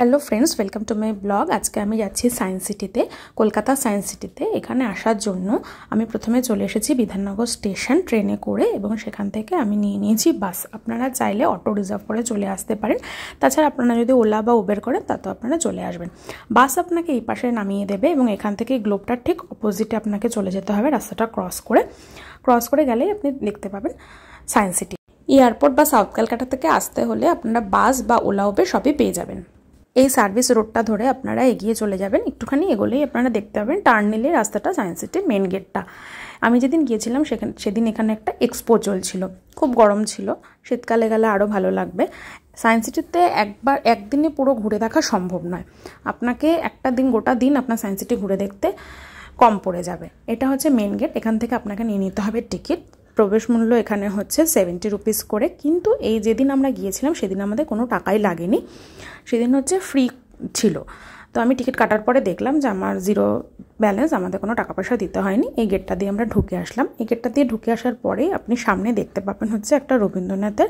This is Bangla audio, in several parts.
Hello friends, welcome to my blog. আজকে আমি যাচ্ছি সায়েন্স সিটিতে, কলকাতা সায়েন্স সিটিতে। এখানে আসার জন্য আমি প্রথমে চলে এসেছি বিধাননগর স্টেশন ট্রেনে করে, এবং সেখান থেকে আমি নিয়ে নিয়েছি বাস। আপনারা চাইলে অটো রিজার্ভ করে চলে আসতে পারেন, তাছাড়া আপনারা যদি ওলা বা উবের করেন তাতেও আপনারা চলে আসবেন। বাস আপনাকে এই পাশে নামিয়ে দেবে এবং এখান থেকে গ্লোবটার ঠিক অপোজিটে আপনাকে চলে যেতে হবে। রাস্তাটা ক্রস করে গেলেই আপনি দেখতে পাবেন সায়েন্স সিটি। এয়ারপোর্ট বা সাউথ ক্যালকাটা থেকে আসতে হলে আপনারা বাস বা ওলা উবের সবই পেয়ে যাবেন। এই সার্ভিস রোডটা ধরে আপনারা এগিয়ে চলে যাবেন, একটুখানি এগোলেই আপনারা দেখতে পাবেন টার্ন নিলে রাস্তাটা সায়েন্স সিটির মেন গেটটা। আমি যেদিন গিয়েছিলাম সেদিন এখানে একটা এক্সপো চলছিল, খুব গরম ছিল, শীতকালে গেলে আরও ভালো লাগবে। সায়েন্স সিটিতে একদিনে পুরো ঘুরে দেখা সম্ভব নয়, আপনাকে গোটা দিন আপনার সায়েন্স সিটি ঘুরে দেখতে কম পড়ে যাবে। এটা হচ্ছে মেন গেট, এখান থেকে আপনাকে নিয়ে নিতে হবে টিকিট। প্রবেশ মূল্য এখানে হচ্ছে 70 রুপিস করে, কিন্তু এই যেদিন আমরা গিয়েছিলাম সেদিন আমাদের কোনো টাকাই লাগেনি, সেদিন হচ্ছে ফ্রি ছিল। তো আমি টিকিট কাটার পরে দেখলাম যে আমার জিরো ব্যালেন্স, আমাদের কোনো টাকা পয়সা দিতে হয়নি। এই গেটটা দিয়ে আমরা ঢুকে আসলাম। এই গেটটা দিয়ে ঢুকে আসার পরেই আপনি সামনে দেখতে পাবেন হচ্ছে একটা রবীন্দ্রনাথের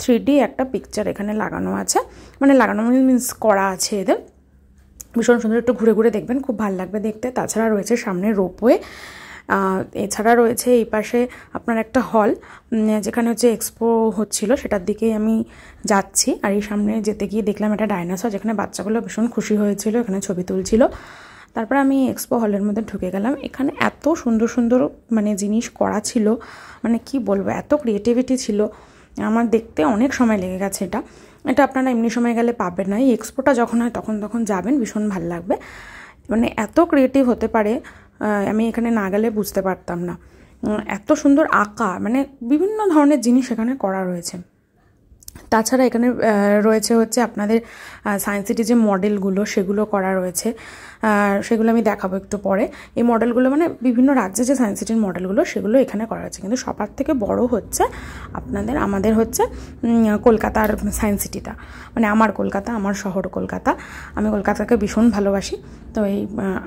3D একটা পিকচার এখানে লাগানো আছে, মানে লাগানো মিনস করা আছে এদের। ভীষণ সুন্দর, একটু ঘুরে ঘুরে দেখবেন, খুব ভালো লাগবে দেখতে। তাছাড়া রয়েছে সামনে রোপওয়ে, এছাড়া রয়েছে এই পাশে আপনার একটা হল, যেখানে হচ্ছে এক্সপো হচ্ছিল, সেটার দিকেই আমি যাচ্ছি। আর এই সামনে যেতে গিয়ে দেখলাম একটা ডাইনোসর, যেখানে বাচ্চাগুলো ভীষণ খুশি হয়েছিল, এখানে ছবি তুলছিল। তারপর আমি এক্সপো হলের মধ্যে ঢুকে গেলাম। এখানে এত সুন্দর সুন্দর মানে জিনিস করা ছিল, মানে কি বলবো, এত ক্রিয়েটিভিটি ছিল, আমার দেখতে অনেক সময় লেগে গেছে। এটা আপনারা এমনি সময় গেলে পাবেন না, এই এক্সপোটা যখন হয় তখন যাবেন, ভীষণ ভালো লাগবে। মানে এত ক্রিয়েটিভ হতে পারে, আমি এখানে না গেলে বুঝতে পারতাম না। এত সুন্দর আঁকা, মানে বিভিন্ন ধরনের জিনিস এখানে করা রয়েছে। তাছাড়া এখানে রয়েছে হচ্ছে আপনাদের সায়েন্স সিটি যে মডেলগুলো সেগুলো করা রয়েছে, সেগুলো আমি দেখাবো একটু পরে। এই মডেলগুলো মানে বিভিন্ন রাজ্যে যে সায়েন্স সিটির মডেলগুলো সেগুলো এখানে করা হয়েছে, কিন্তু সবার থেকে বড় হচ্ছে আমাদের হচ্ছে কলকাতার সায়েন্স সিটিটা, মানে আমার কলকাতা, আমার শহর কলকাতা। আমি কলকাতাকে ভীষণ ভালোবাসি, তো এই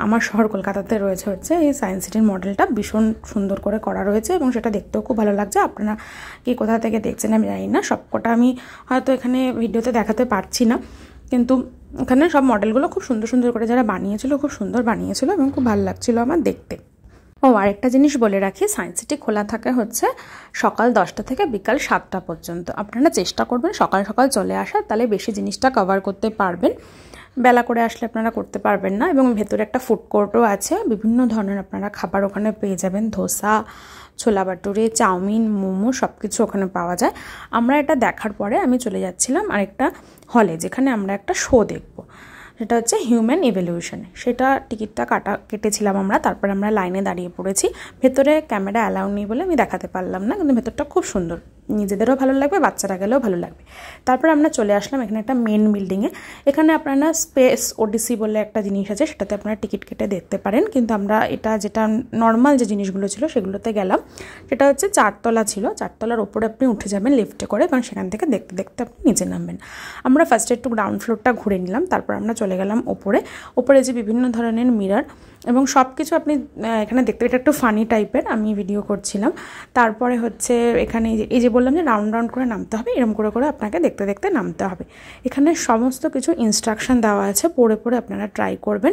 আমার শহর কলকাতাতে রয়েছে হচ্ছে এই সায়েন্স সিটির মডেলটা, ভীষণ সুন্দর করে করা রয়েছে এবং সেটা দেখতেও খুব ভালো লাগছে। আপনারা কি কোথা থেকে দেখছেন আমি জানি না, সবকটা আমি হয়তো এখানে ভিডিওতে দেখাতে পারছি না, কিন্তু এখানে সব মডেলগুলো খুব সুন্দর সুন্দর করে যারা বানিয়েছিল খুব সুন্দর বানিয়েছিল এবং খুব ভালো লাগছিল আমার দেখতে। আরেকটা জিনিস বলে রাখি, সায়েন্স সিটি খোলা থাকে হচ্ছে সকাল 10টা থেকে বিকাল 7টা পর্যন্ত। আপনারা চেষ্টা করবেন সকাল সকাল চলে আসার, তাহলে বেশি জিনিসটা কভার করতে পারবেন। বেলা করে আসলে আপনারা করতে পারবেন না। এবং ভেতরে একটা ফুড কোর্টও আছে, বিভিন্ন ধরনের আপনারা খাবার ওখানে পেয়ে যাবেন, ধোসা, ছোলা বাটুরে, চাউমিন, মোমো, সব কিছু ওখানে পাওয়া যায়। আমরা এটা দেখার পরে আমি চলে যাচ্ছিলাম আরেকটা হলে, যেখানে আমরা একটা শো দেখবো, সেটা হচ্ছে হিউম্যান ইভলিউশন। সেটা টিকিটটা কেটেছিলাম আমরা, তারপরে আমরা লাইনে দাঁড়িয়ে পড়েছি। ভেতরে ক্যামেরা অ্যালাউ নেই বলে আমি দেখাতে পারলাম না, কিন্তু ভেতরটা খুব সুন্দর, নিজেদেরও ভালো লাগবে, বাচ্চারা গেলেও ভালো লাগবে। তারপর আমরা চলে আসলাম এখানে একটা মেন বিল্ডিংয়ে। এখানে আপনারা স্পেস ওডিসি বলে একটা জিনিস আছে, সেটাতে আপনারা টিকিট কেটে দেখতে পারেন, কিন্তু আমরা যেটা নর্মাল যে জিনিসগুলো ছিল সেগুলোতে গেলাম। সেটা হচ্ছে 4তলা ছিল, 4তলার ওপরে আপনি উঠে যাবেন লিফটে করে, এবং সেখান থেকে দেখতে দেখতে আপনি নিচে নামবেন। আমরা ফার্স্টে একটু গ্রাউন্ড ফ্লোরটা ঘুরে নিলাম, তারপর আমরা চলে গেলাম ওপরে যে বিভিন্ন ধরনের মিরর এবং সব কিছু আপনি এখানে দেখতে, এটা একটু ফানি টাইপের, আমি ভিডিও করছিলাম। তারপরে হচ্ছে এখানে এই যে বললাম যে রাউন্ড রাউন্ড করে নামতে হবে, এরকম করে করে আপনাকে দেখতে দেখতে নামতে হবে। এখানে সমস্ত কিছু ইনস্ট্রাকশন দেওয়া আছে, পড়ে আপনারা ট্রাই করবেন,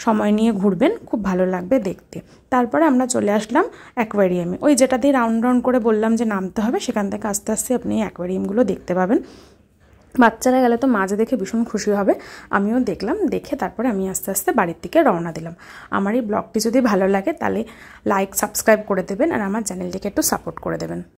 সময় নিয়ে ঘুরবেন, খুব ভালো লাগবে দেখতে। তারপরে আমরা চলে আসলাম অ্যাকোয়ারিয়ামে, ওই যেটা দিয়ে রাউন্ড রাউন্ড করে বললাম যে নামতে হবে, সেখান থেকে আস্তে আস্তে আপনি অ্যাকোয়ারিয়ামগুলো দেখতে পাবেন। বাচ্চারা গেলে তো মাছ দেখে ভীষণ খুশি হবে, আমিও দেখলাম। দেখে তারপরে আমি আস্তে আস্তে বাড়ির দিকে রওনা দিলাম। আমার এই ব্লগটি যদি ভালো লাগে তাহলে লাইক সাবস্ক্রাইব করে দেবেন, আর আমার চ্যানেলটিকে একটু সাপোর্ট করে দেবেন।